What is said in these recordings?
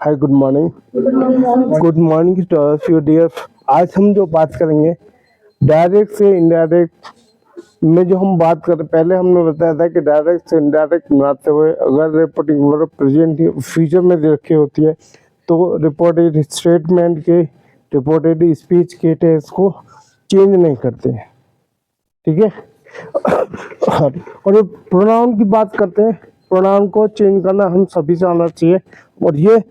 Hi good morning to all of you dear. आज हम जो बात करेंगे डायरेक्ट से इनडायरेक्ट में जो हम बात करें, पहले हमने बताया था कि डायरेक्ट से इनडायरेक्ट बनाते हुए अगर रिपोर्टिंग वर्ब प्रेजेंट फ्यूचर में रखी होती है तो रिपोर्टेड स्टेटमेंट के रिपोर्टेड स्पीच के टेंस को चेंज नहीं करते, ठीक है। और प्रोनाउन की बात करते हैं, प्रोनाउन को चेंज करना हम सभी से आना चाहिए। और ये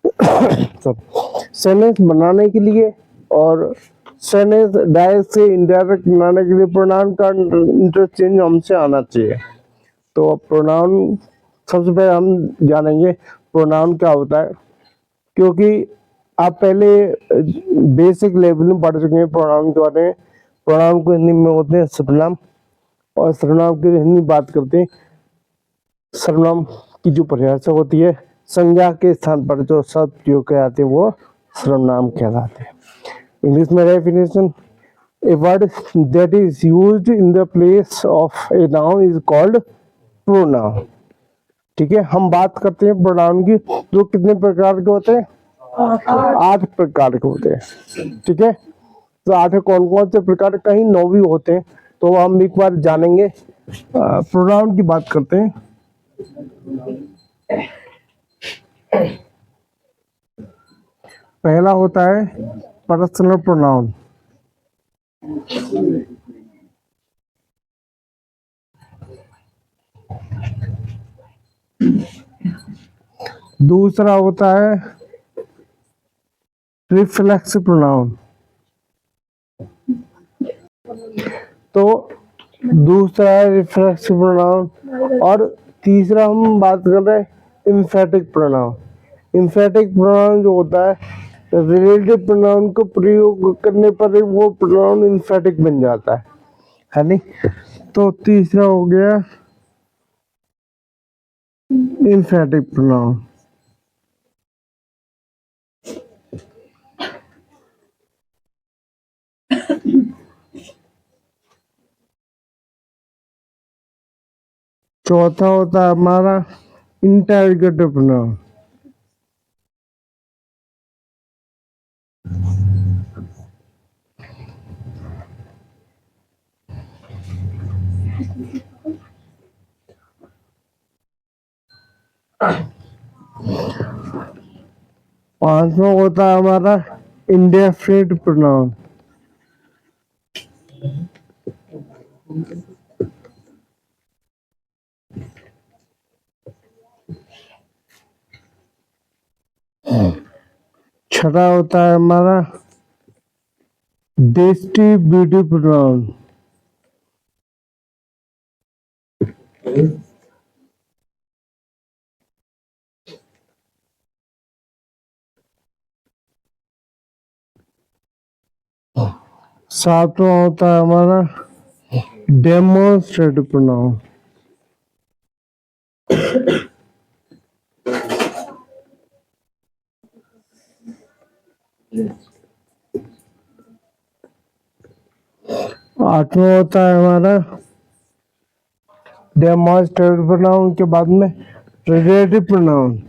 सेंटेंस बनाने के लिए और सेंटेंस डायरेक्ट से इनडायरेक्ट बनाने के लिए प्रोनाउन का इंटरचेंज हमसे आना चाहिए। तो प्रोनाउन सबसे पहले हम जानेंगे प्रोनाउन क्या होता है, क्योंकि आप पहले बेसिक लेवल में पढ़ चुके हैं प्रोनाउन के बारे में। प्रोनाउन को हिंदी में होते हैं सर्वनाम, और सर्वनाम की हिंदी बात करते हैं। सर्वनाम की जो परिभाषा होती है, संज्ञा के स्थान पर जो शब्द प्रयोग किए जाते हैं वो सर्वनाम कहलाते हैं। इंग्लिश में definition, a word that is used in the place of a noun is called pronoun, ठीक है। हम बात करते हैं प्रोनाउन की, जो कितने प्रकार के होते हैं? 8 प्रकार के होते हैं, ठीक है। तो 8 कौन कौन से प्रकार, कहीं 9 भी होते हैं, तो हम एक बार जानेंगे। प्रोनाउन की बात करते हैं। पहला होता है पर्सनल प्रोनाउन। दूसरा होता है रिफ्लेक्सिव प्रोनाउन। तो दूसरा है रिफ्लेक्सिव प्रोनाउन। और तीसरा हम बात कर रहे हैं एम्फेटिक प्रोनाउन। एम्फेटिक प्रोनाउन जो होता है, रिलेटिव प्रोनाउन को प्रयोग करने पर वो प्रोनाउन एम्फेटिक बन जाता है नहीं। तो तीसरा हो गया एम्फेटिक प्रोनाउन। चौथा होता है हमारा इंटररोगेटिव प्रोनाउन। पांचवा होता है हमारा इंडेफिनिट प्रोनाउन। छठा होता है हमारा डिस्ट्रीब्यूटिव प्रोनाउन। सातवां होता है हमारा डेमोन्स्ट्रेटिव प्रोनाउन। आठवां होता है हमारा डेमोन्स्ट्रेटिव प्रोनाउन के बाद में रिलेटिव प्रोनाउन।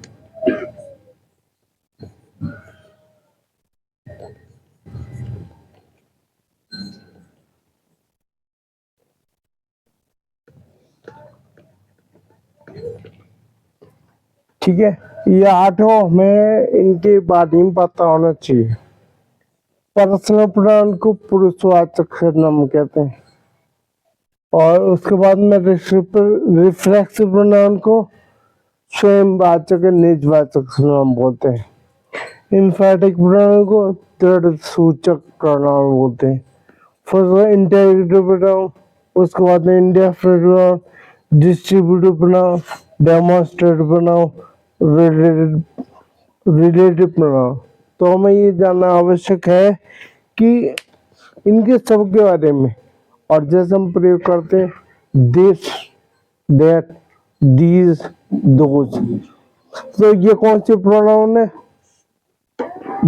ठीक है, ये 8 हमें इनके बारे में पता होना चाहिए। पर्सनल प्रोनाउन को पुरुषवाचक सर्वनाम कहते हैं, और उसके बाद में रिफ्लेक्सिव प्रोनाउन को स्वयंवाचक निजवाचक सर्वनाम बोलते हैं। एम्फेटिक प्रोनाउन को दृढ़ सूचक प्रोनाउन बोलते हैं। फिर इंटररोगेटिव प्रोनाउन, उसके बाद में indefinite pronoun, distributive pronoun, demonstrative pronoun, relative pronoun. तो हमें ये जानना आवश्यक है कि इनके सब के बारे में। और जैसे हम प्रयोग करते हैं दिस, दैट, दीज, दोज, तो ये कौन से प्रोनाउन है?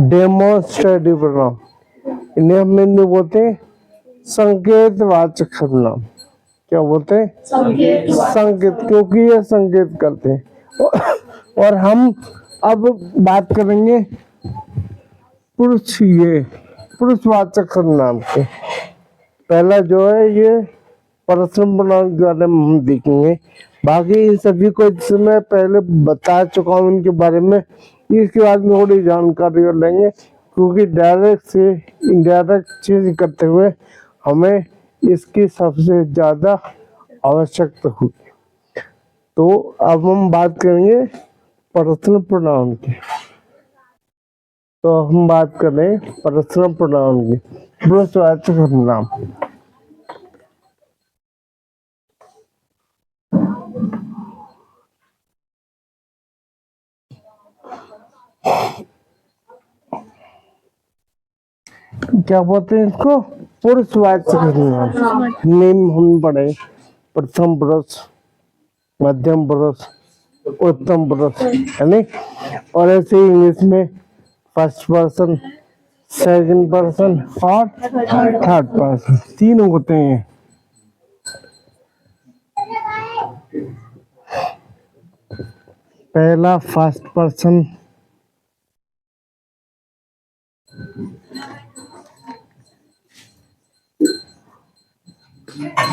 Demonstrative pronoun. इन्हें हम हिंदी बोलते हैं संकेतवाचक सर्वनाम। क्या बोलते हैं? संकेत, क्योंकि ये संकेत करते हैं। और हम अब बात करेंगे पुरुषवाचक सर्वनाम के। पहला जो है ये पर्सनल प्रोनाउन के बारे में हम देखेंगे। बाकी इन सभी को मैं पहले बता चुका हूँ इनके बारे में। इसके बाद में थोड़ी जानकारी और लेंगे, क्योंकि डायरेक्ट से इनडायरेक्ट चेंज करते हुए हमें इसकी सबसे ज़्यादा आवश्यकता होगी। तो अब हम बात करेंगे पर्सनल प्रोनाउन की। तो हम बात करें पर्सनल प्रोनाउन की, पुरुषवाचक सर्वनाम। क्या बोलते हैं इसको? पुरुषवाचक सर्वनाम। नेम हम पढ़े प्रथम पुरुष, मध्यम पुरुष, उत्तम पुरुष, है नहीं? और ऐसे ही इंग्लिश में फर्स्ट पर्सन, सेकंड पर्सन और थर्ड पर्सन, तीन होते हैं। पहला फर्स्ट पर्सन,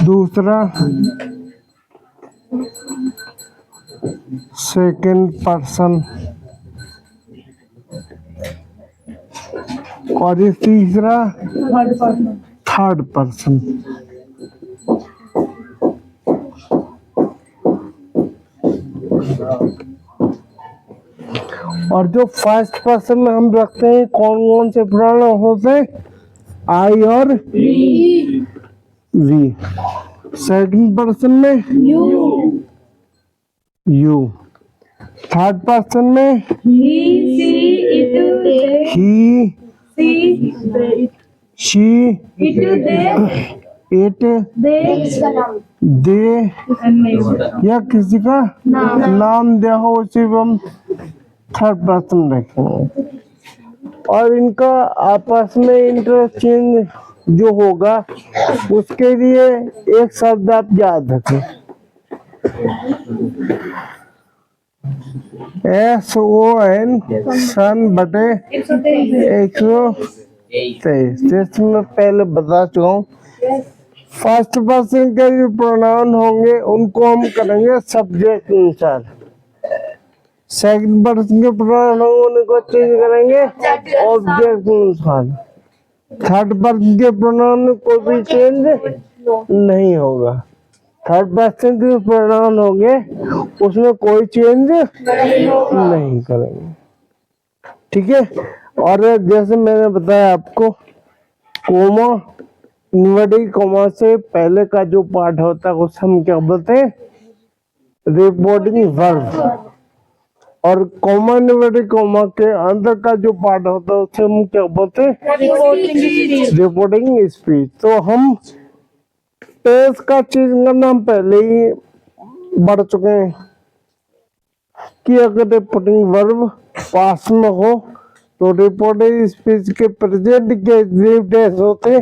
दूसरा सेकंड पर्सन और ये तीसरा थर्ड पर्सन। और जो फर्स्ट पर्सन में हम रखते हैं कौन कौन से प्रोनाउन होते हैं? आई और वी। सेकंड पर्सन में यू। थर्ड पर्सन में ही, शी, इट, दे, या किसी का नाम दिया हो उसे हम थर्ड पर्सन रखेंगे। और इनका आपस में इंटरचेंज जो होगा उसके लिए एक शब्द आप याद रखें, SON, सन बटे 123। जैसे मैं पहले बता चुका हूँ, फर्स्ट पर्सन के जो प्रोनाउन होंगे उनको हम करेंगे सब्जेक्ट अनुसार। सेकंड पर्सन के प्रोनाउन को चेंज करेंगे ऑब्जेक्ट अनुसार। थर्ड पर्सन के प्रोनाउन को भी चेंज नहीं होगा। थर्ड पर्सन के प्रोनाउन होंगे उसमें कोई चेंज नहीं करेंगे, ठीक है? और जैसे मैंने बताया आपको, कोमा, इन्वर्टेड कोमा से पहले का जो पार्ट होता है उसे हम क्या बोलते हैं? Reporting verb. और कोमा इन्वर्टेड कोमा के अंदर का जो पार्ट होता है उसे हम क्या बोलते हैं? Reporting speech. तो हम टेंस का चेंज करना हम पहले ही बढ़ चुके हैं कि अगर रिपोर्टिंग वर्ब पास्ट में हो तो रिपोर्टिंग स्पीच के प्रेजेंट के टेंस होते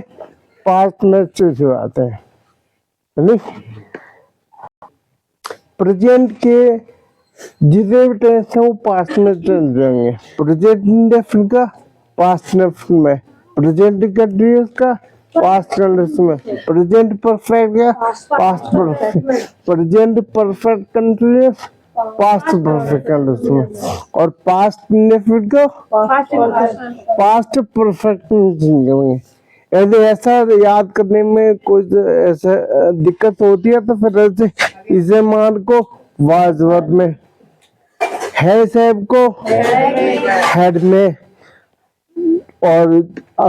पास्ट में चेंज हो जाते हैं, प्रेजेंट के जितने भी टेंस हैं वो पास्ट में चेंज होंगे। प्रेजेंट इंडेफिनिट का पास्ट में, प्रेजेंट कंटीन्यूअस का पास्ट कंडीशन में, प्रेजेंट परफेक्ट का past perfect, present perfect continuous past perfect condition में, और पास्ट इंडेफिनिट का पास्ट परफेक्ट कंडीशन में। यदि ऐसा याद करने में कोई ऐसा दिक्कत होती है तो फिर ऐसे इसे मान को वाज वर्ब में, है साहब को हेड में, और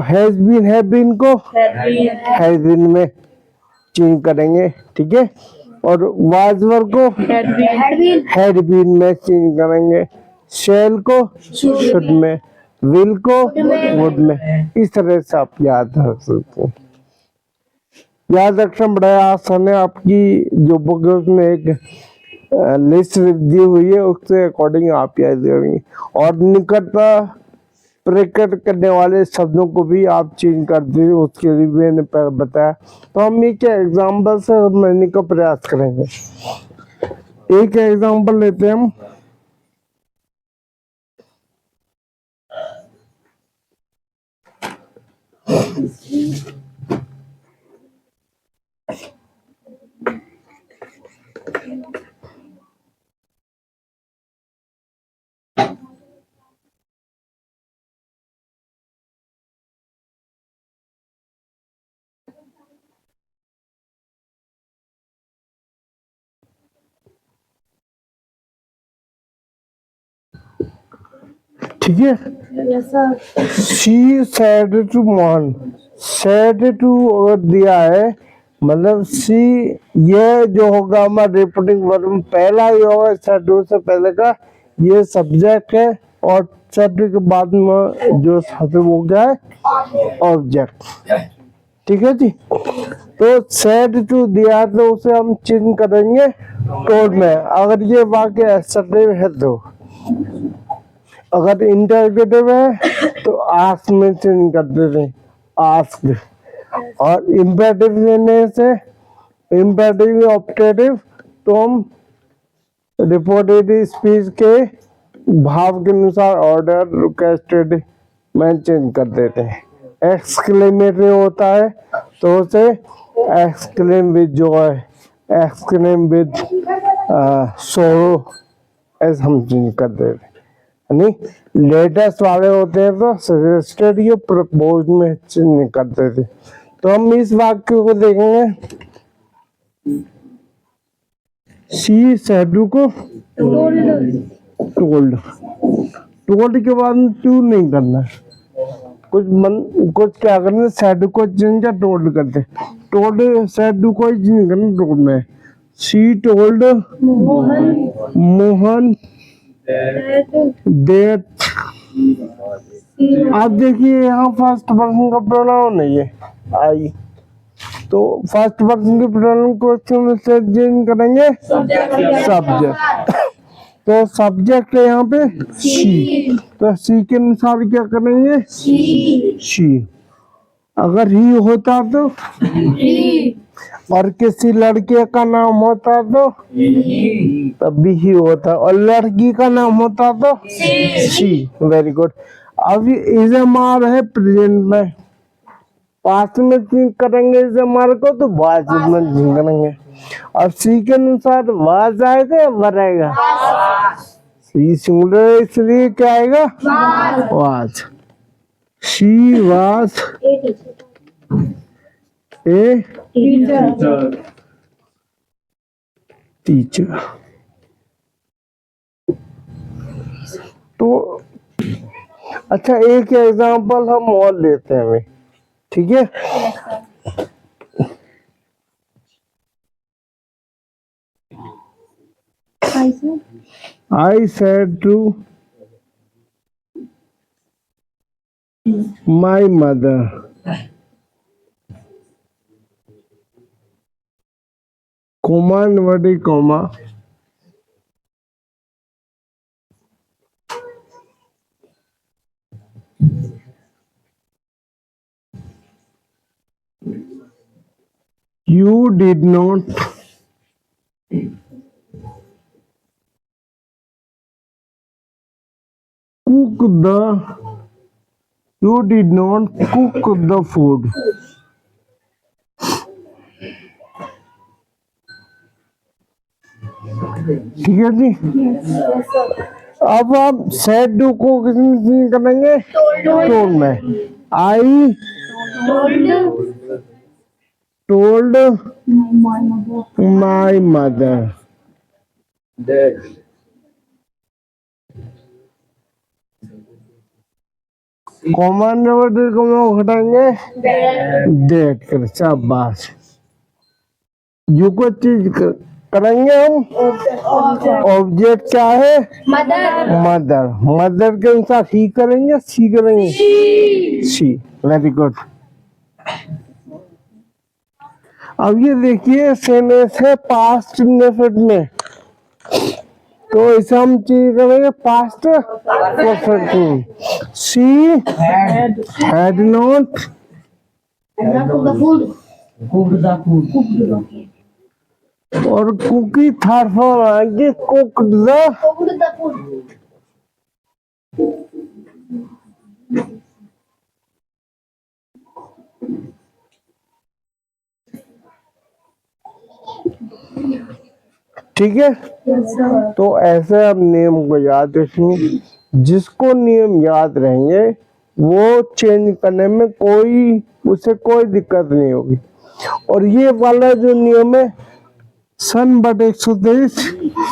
हैज बीन है बीन को हैज बीन में चेंज करेंगे, ठीक है? और वाज वर्ब को हैड बीन में चेंज करेंगे, शैल को शुड में, विल को वुड में। इस तरह से आप याद रख सकते हैं। याद रखना बड़ा आसान है। आपकी जो बुक है उसमें एक लिस्ट दी हुई है, उसके अकॉर्डिंग आप याद करेंगे। और निकटता प्रकट करने वाले शब्दों को भी आप चेंज कर दीजिए, उसके लिए मैंने पहले बताया। तो हम एक एग्जाम्पल से समझने का प्रयास करेंगे। एक एग्जाम्पल लेते हैं हम, ठीक है। She said to Mohan, said to अगर दिया है मतलब सी, ये जो होगा हमारा रिपोर्टिंग वर्ब पहला ही होगा सेड टू से पहले का, ये सब्जेक्ट है और सेड के बाद में जो शब्द हो गया है ऑब्जेक्ट। ठीक है जी। तो सेड टू दिया तो उसे हम चेंज करेंगे टोल्ड में, अगर ये वाक्य एसर्टिव है तो। अगर इंटरगेटिव है तो आस्क में चेंज कर देते हैं, आस्क। और इम्पेरेटिव देने से, इम्पेरेटिव ऑप्टेटिव, तो हम रिपोर्टेड स्पीच के भाव के अनुसार ऑर्डर रिक्वेस्टेड में चेंज कर देते हैं। एक्सक्लेमेटरी होता है तो उसे exclaim with Joy, exclaim with सोरो ऐसे हम चेंज कर देते हैं। यानी लेटेस्ट वाले होते हैं तो सजेस्टेड या प्रपोज में चेंज कर देते। तो हम इस वाक्य को देखेंगे, शी सैडू को टोल्ड, टोल्ड के बाद टू नहीं करना, कुछ क्या करना, सैडू को चेंज या टोल्ड करते, टोल्ड सैडू को ही चेंज करना टोल्ड में। She told Mohan that. आप देखिए यहाँ फर्स्ट पर्सन का प्रोनाउन नहीं है आई, तो फर्स्ट पर्सन के प्रोनाउन को से चेंज करेंगे सब्जेक्ट। तो सब्जेक्ट है यहाँ पे शी, तो शी के अनुसार क्या करेंगे शी। अगर ही होता तो ही, और किसी लड़के का नाम होता तो तब भी ही होता, और लड़की का नाम होता तो शी। Very good. अभी इज़मार है प्रेजेंट में, पास्ट में चेंज करेंगे इज़मार को तो वाज में चेंज करेंगे। और सी के अनुसार वाज आएगा या वर आएगा, सी सिंगुलर इसलिए क्या आएगा was. She was a teacher. तो अच्छा एक एग्जांपल हम और लेते हैं अभी, ठीक है। I said to my mother, comma inverted comma, you did not cook the food। ठीक है जी। अब आप सेड डू को किसमें करेंगे टोल्ड में। I told my mother, common word को हटाएंगे डेट कर, शाबाश। यू को चीज करेंगे हम, ऑब्जेक्ट क्या है मदर, मदर, मदर के अनुसार ही करेंगे सी करेंगे सी। Very good. अब ये देखिए सेंटेंस है पास्ट इंडेफिनिट में, तो इसे हम चेंज करेंगे पास्ट परफेक्ट में। She had not cooked the food, और कुकी थर्ड फॉर्म आएगी कुक्ड द फूड। ठीक है। तो ऐसे आप नियम को याद रखें, जिसको नियम याद रहेंगे वो चेंज करने में उसे कोई दिक्कत नहीं होगी। और ये वाला जो नियम है सन/123,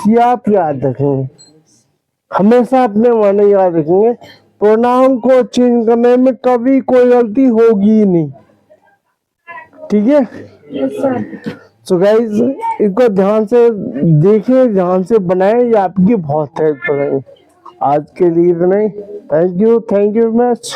ये आप याद रखेंगे, हमेशा अपने मन में याद रखेंगे। प्रोनाउन को चेंज करने में कभी कोई गलती होगी ही नहीं, ठीक है। सो गाइस, इसको ध्यान से देखिए, ध्यान से बनाएं, ये आपकी बहुत हेल्प करेंगे। आज के लिए इतना ही। Thank you very much.